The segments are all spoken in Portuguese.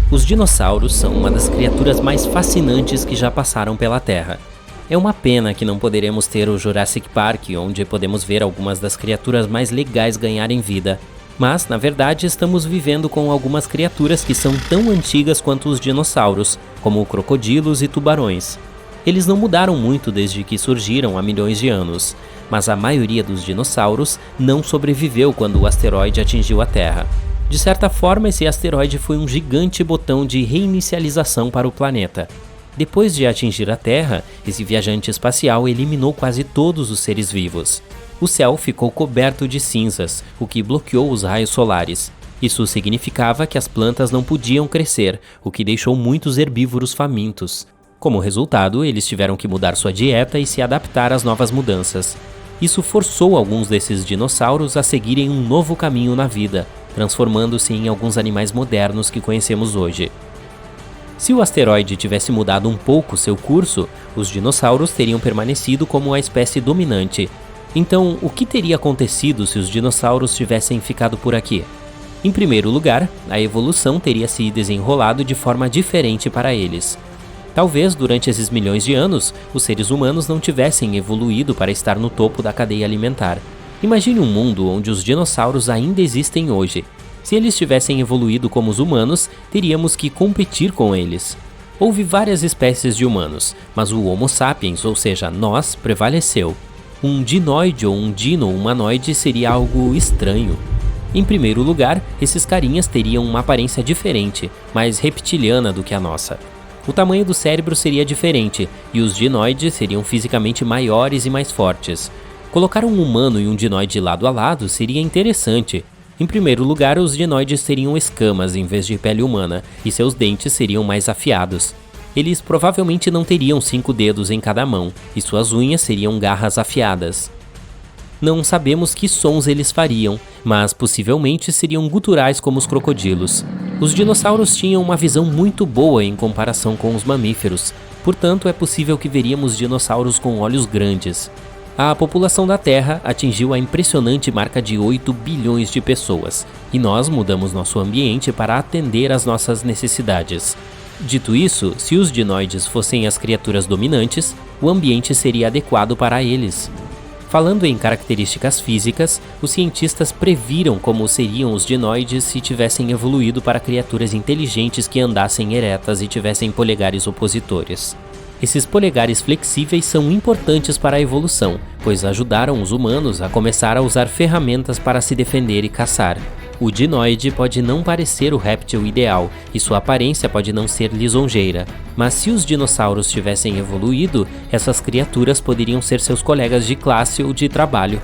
Os dinossauros são uma das criaturas mais fascinantes que já passaram pela Terra. É uma pena que não poderemos ter o Jurassic Park, onde podemos ver algumas das criaturas mais legais ganharem vida. Mas, na verdade, estamos vivendo com algumas criaturas que são tão antigas quanto os dinossauros, como crocodilos e tubarões. Eles não mudaram muito desde que surgiram há milhões de anos, mas a maioria dos dinossauros não sobreviveu quando o asteroide atingiu a Terra. De certa forma, esse asteroide foi um gigante botão de reinicialização para o planeta. Depois de atingir a Terra, esse viajante espacial eliminou quase todos os seres vivos. O céu ficou coberto de cinzas, o que bloqueou os raios solares. Isso significava que as plantas não podiam crescer, o que deixou muitos herbívoros famintos. Como resultado, eles tiveram que mudar sua dieta e se adaptar às novas mudanças. Isso forçou alguns desses dinossauros a seguirem um novo caminho na vida, transformando-se em alguns animais modernos que conhecemos hoje. Se o asteroide tivesse mudado um pouco seu curso, os dinossauros teriam permanecido como a espécie dominante. Então, o que teria acontecido se os dinossauros tivessem ficado por aqui? Em primeiro lugar, a evolução teria se desenrolado de forma diferente para eles. Talvez, durante esses milhões de anos, os seres humanos não tivessem evoluído para estar no topo da cadeia alimentar. Imagine um mundo onde os dinossauros ainda existem hoje. Se eles tivessem evoluído como os humanos, teríamos que competir com eles. Houve várias espécies de humanos, mas o Homo sapiens, ou seja, nós, prevaleceu. Um dinoide ou um dino-humanoide seria algo estranho. Em primeiro lugar, esses carinhas teriam uma aparência diferente, mais reptiliana do que a nossa. O tamanho do cérebro seria diferente, e os dinoides seriam fisicamente maiores e mais fortes. Colocar um humano e um dinoide lado a lado seria interessante. Em primeiro lugar, os dinoides teriam escamas em vez de pele humana, e seus dentes seriam mais afiados. Eles provavelmente não teriam 5 dedos em cada mão, e suas unhas seriam garras afiadas. Não sabemos que sons eles fariam, mas possivelmente seriam guturais como os crocodilos. Os dinossauros tinham uma visão muito boa em comparação com os mamíferos, portanto é possível que veríamos dinossauros com olhos grandes. A população da Terra atingiu a impressionante marca de 8 bilhões de pessoas, e nós mudamos nosso ambiente para atender às nossas necessidades. Dito isso, se os dinoides fossem as criaturas dominantes, o ambiente seria adequado para eles. Falando em características físicas, os cientistas previram como seriam os dinoides se tivessem evoluído para criaturas inteligentes que andassem eretas e tivessem polegares opositores. Esses polegares flexíveis são importantes para a evolução, pois ajudaram os humanos a começar a usar ferramentas para se defender e caçar. O dinoide pode não parecer o réptil ideal e sua aparência pode não ser lisonjeira, mas se os dinossauros tivessem evoluído, essas criaturas poderiam ser seus colegas de classe ou de trabalho.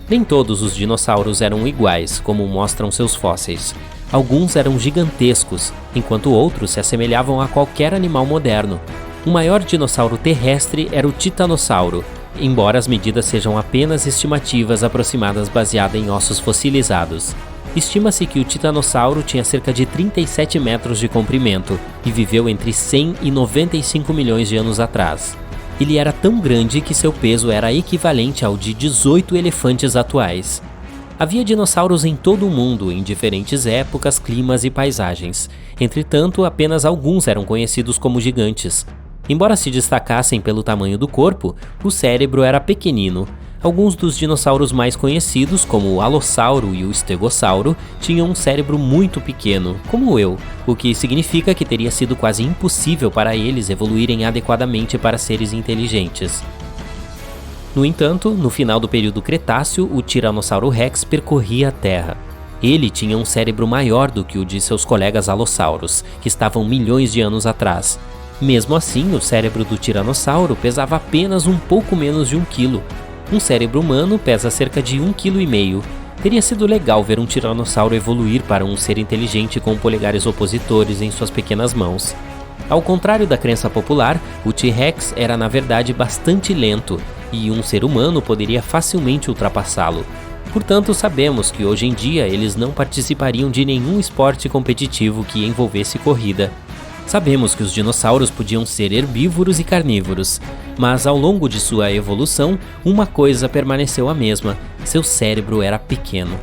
Nem todos os dinossauros eram iguais, como mostram seus fósseis. Alguns eram gigantescos, enquanto outros se assemelhavam a qualquer animal moderno. O maior dinossauro terrestre era o titanossauro, embora as medidas sejam apenas estimativas aproximadas baseadas em ossos fossilizados. Estima-se que o titanossauro tinha cerca de 37 metros de comprimento e viveu entre 100 e 95 milhões de anos atrás. Ele era tão grande que seu peso era equivalente ao de 18 elefantes atuais. Havia dinossauros em todo o mundo, em diferentes épocas, climas e paisagens. Entretanto, apenas alguns eram conhecidos como gigantes. Embora se destacassem pelo tamanho do corpo, o cérebro era pequenino. Alguns dos dinossauros mais conhecidos, como o alossauro e o estegossauro, tinham um cérebro muito pequeno, como eu, o que significa que teria sido quase impossível para eles evoluírem adequadamente para seres inteligentes. No entanto, no final do período Cretáceo, o Tiranossauro Rex percorria a Terra. Ele tinha um cérebro maior do que o de seus colegas alossauros, que estavam milhões de anos atrás. Mesmo assim, o cérebro do tiranossauro pesava apenas um pouco menos de 1 quilo. Um cérebro humano pesa cerca de 1,5 kg. Teria sido legal ver um tiranossauro evoluir para um ser inteligente com polegares opositores em suas pequenas mãos. Ao contrário da crença popular, o T-Rex era na verdade bastante lento, e um ser humano poderia facilmente ultrapassá-lo. Portanto, sabemos que hoje em dia eles não participariam de nenhum esporte competitivo que envolvesse corrida. Sabemos que os dinossauros podiam ser herbívoros e carnívoros, mas ao longo de sua evolução, uma coisa permaneceu a mesma: seu cérebro era pequeno.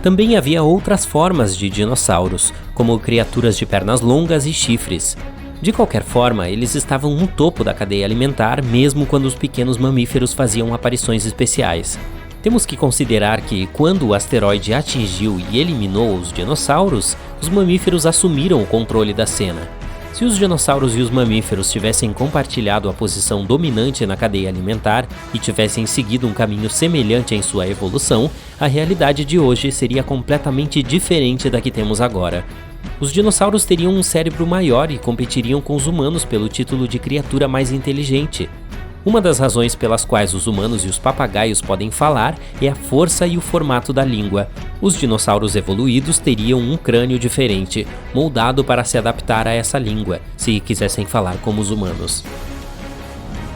Também havia outras formas de dinossauros, como criaturas de pernas longas e chifres. De qualquer forma, eles estavam no topo da cadeia alimentar mesmo quando os pequenos mamíferos faziam aparições especiais. Temos que considerar que, quando o asteroide atingiu e eliminou os dinossauros, os mamíferos assumiram o controle da cena. Se os dinossauros e os mamíferos tivessem compartilhado a posição dominante na cadeia alimentar e tivessem seguido um caminho semelhante em sua evolução, a realidade de hoje seria completamente diferente da que temos agora. Os dinossauros teriam um cérebro maior e competiriam com os humanos pelo título de criatura mais inteligente. Uma das razões pelas quais os humanos e os papagaios podem falar é a força e o formato da língua. Os dinossauros evoluídos teriam um crânio diferente, moldado para se adaptar a essa língua, se quisessem falar como os humanos.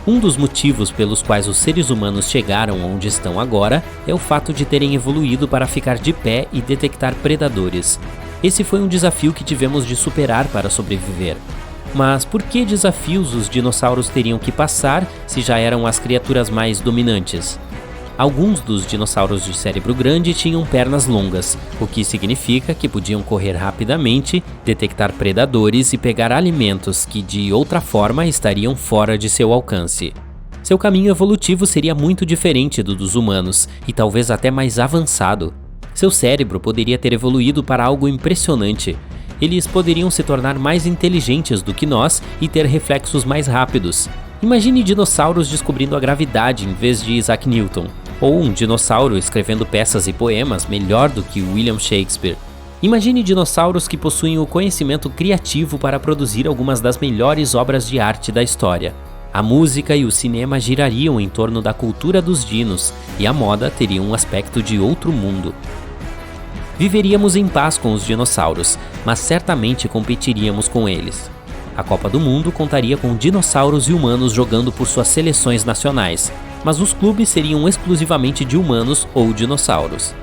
Um dos motivos pelos quais os seres humanos chegaram onde estão agora é o fato de terem evoluído para ficar de pé e detectar predadores. Esse foi um desafio que tivemos de superar para sobreviver. Mas por que desafios os dinossauros teriam que passar se já eram as criaturas mais dominantes? Alguns dos dinossauros de cérebro grande tinham pernas longas, o que significa que podiam correr rapidamente, detectar predadores e pegar alimentos que de outra forma estariam fora de seu alcance. Seu caminho evolutivo seria muito diferente do dos humanos e talvez até mais avançado. Seu cérebro poderia ter evoluído para algo impressionante. Eles poderiam se tornar mais inteligentes do que nós e ter reflexos mais rápidos. Imagine dinossauros descobrindo a gravidade em vez de Isaac Newton, ou um dinossauro escrevendo peças e poemas melhor do que William Shakespeare. Imagine dinossauros que possuem o conhecimento criativo para produzir algumas das melhores obras de arte da história. A música e o cinema girariam em torno da cultura dos dinos, e a moda teria um aspecto de outro mundo. Viveríamos em paz com os dinossauros, mas certamente competiríamos com eles. A Copa do Mundo contaria com dinossauros e humanos jogando por suas seleções nacionais, mas os clubes seriam exclusivamente de humanos ou dinossauros.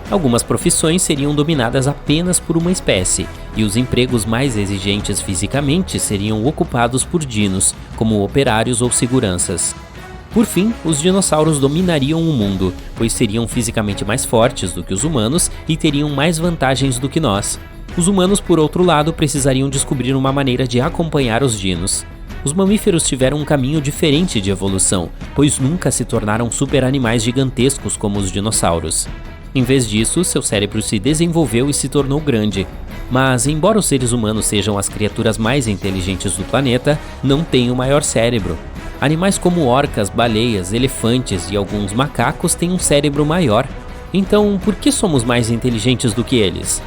Algumas profissões seriam dominadas apenas por uma espécie, e os empregos mais exigentes fisicamente seriam ocupados por dinos, como operários ou seguranças. Por fim, os dinossauros dominariam o mundo, pois seriam fisicamente mais fortes do que os humanos e teriam mais vantagens do que nós. Os humanos, por outro lado, precisariam descobrir uma maneira de acompanhar os dinos. Os mamíferos tiveram um caminho diferente de evolução, pois nunca se tornaram super-animais gigantescos como os dinossauros. Em vez disso, seu cérebro se desenvolveu e se tornou grande. Mas, embora os seres humanos sejam as criaturas mais inteligentes do planeta, não têm o maior cérebro. Animais como orcas, baleias, elefantes e alguns macacos têm um cérebro maior. Então, por que somos mais inteligentes do que eles?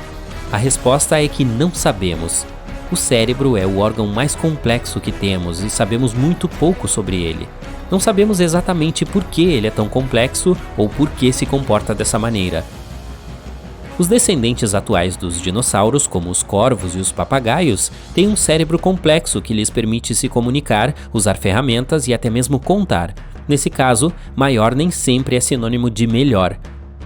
A resposta é que não sabemos. O cérebro é o órgão mais complexo que temos e sabemos muito pouco sobre ele. Não sabemos exatamente por que ele é tão complexo ou por que se comporta dessa maneira. Os descendentes atuais dos dinossauros, como os corvos e os papagaios, têm um cérebro complexo que lhes permite se comunicar, usar ferramentas e até mesmo contar. Nesse caso, maior nem sempre é sinônimo de melhor.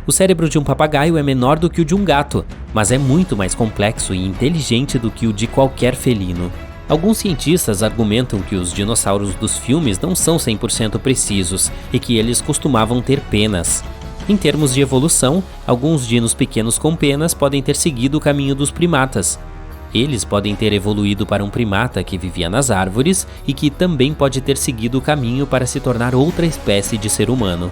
O cérebro de um papagaio é menor do que o de um gato, mas é muito mais complexo e inteligente do que o de qualquer felino. Alguns cientistas argumentam que os dinossauros dos filmes não são 100% precisos e que eles costumavam ter penas. Em termos de evolução, alguns dinos pequenos com penas podem ter seguido o caminho dos primatas. Eles podem ter evoluído para um primata que vivia nas árvores e que também pode ter seguido o caminho para se tornar outra espécie de ser humano.